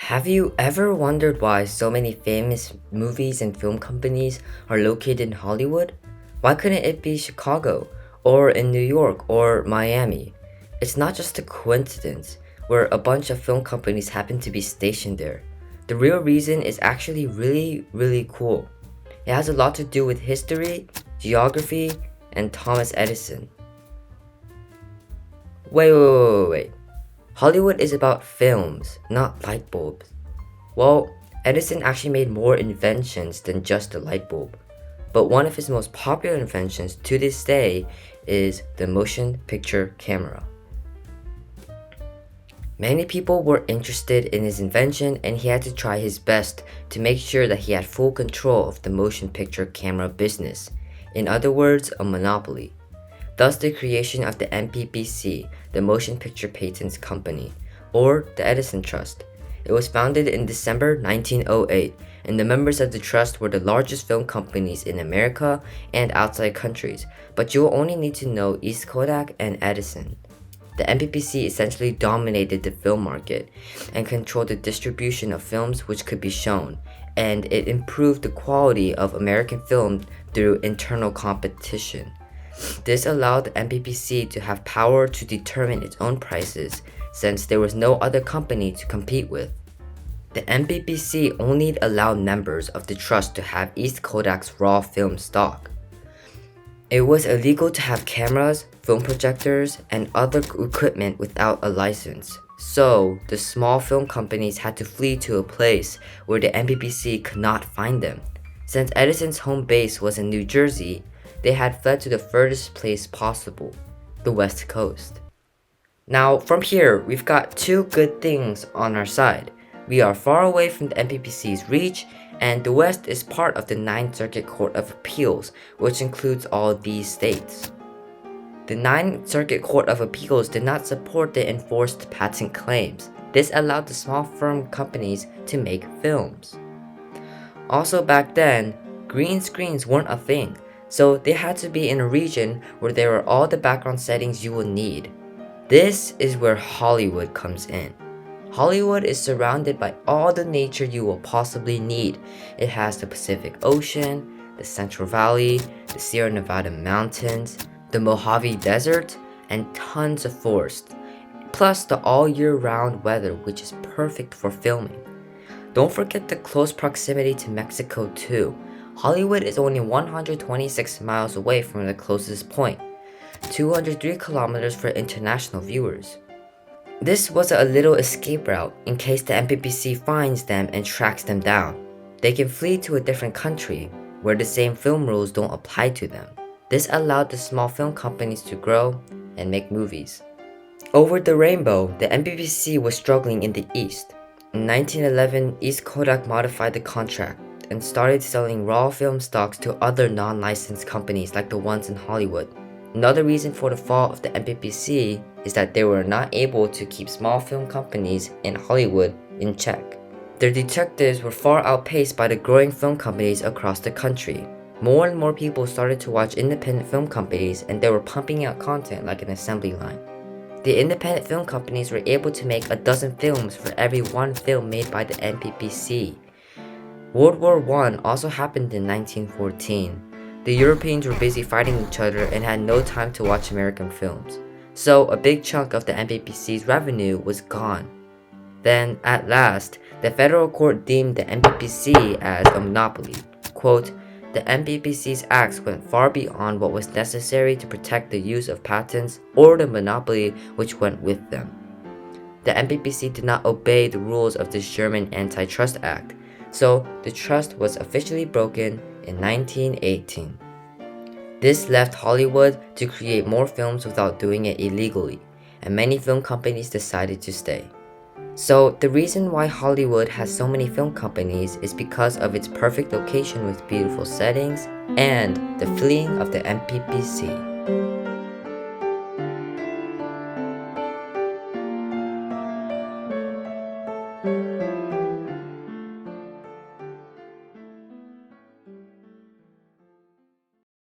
Have you ever wondered why so many famous movies and film companies are located in Hollywood? Why couldn't it be Chicago, or in New York, or Miami? It's not just a coincidence where a bunch of film companies happen to be stationed there. The real reason is actually really cool. It has a lot to do with history, geography, and Thomas Edison. Wait. Hollywood is about films, not light bulbs. Well, Edison actually made more inventions than just the light bulb. But one of his most popular inventions to this day is the motion picture camera. Many people were interested in his invention, and he had to try his best to make sure that he had full control of the motion picture camera business. In other words, a monopoly. Thus the creation of the MPPC, the Motion Picture Patents Company, or the Edison Trust. It was founded in December 1908, and the members of the trust were the largest film companies in America and outside countries, but you will only need to know East Kodak and Edison. The MPPC essentially dominated the film market and controlled the distribution of films which could be shown, and it improved the quality of American film through internal competition. This allowed the MPPC to have power to determine its own prices, since there was no other company to compete with. The MPPC only allowed members of the trust to have East Kodak's raw film stock. It was illegal to have cameras, film projectors, and other equipment without a license. So, the small film companies had to flee to a place where the MPPC could not find them. Since Edison's home base was in New Jersey, they had fled to the furthest place possible, the West Coast. Now, from here, we've got two good things on our side. We are far away from the MPPC's reach, and the West is part of the Ninth Circuit Court of Appeals, which includes all these states. The Ninth Circuit Court of Appeals did not support the enforced patent claims. This allowed the small firm companies to make films. Also back then, green screens weren't a thing. So they had to be in a region where there were all the background settings you will need. This is where Hollywood comes in. Hollywood is surrounded by all the nature you will possibly need. It has the Pacific Ocean, the Central Valley, the Sierra Nevada mountains, the Mojave Desert, and tons of forest. Plus the all year round weather, which is perfect for filming. Don't forget the close proximity to Mexico too. Hollywood is only 126 miles away from the closest point, 203 kilometers for international viewers. This was a little escape route in case the MPPC finds them and tracks them down. They can flee to a different country where the same film rules don't apply to them. This allowed the small film companies to grow and make movies. Over the rainbow, the MPPC was struggling in the East. In 1911, East Kodak modified the contract and started selling raw film stocks to other non-licensed companies like the ones in Hollywood. Another reason for the fall of the MPPC is that they were not able to keep small film companies in Hollywood in check. Their detectives were far outpaced by the growing film companies across the country. More and more people started to watch independent film companies, and they were pumping out content like an assembly line. The independent film companies were able to make a dozen films for every one film made by the MPPC. World War I also happened in 1914. The Europeans were busy fighting each other and had no time to watch American films. So a big chunk of the MPPC's revenue was gone. Then, at last, the federal court deemed the MPPC as a monopoly. Quote, the MPPC's acts went far beyond what was necessary to protect the use of patents or the monopoly which went with them. The MPPC did not obey the rules of the German Antitrust Act, so the trust was officially broken in 1918. This left Hollywood to create more films without doing it illegally, and many film companies decided to stay. So the reason why Hollywood has so many film companies is because of its perfect location with beautiful settings and the fleeing of the MPPC.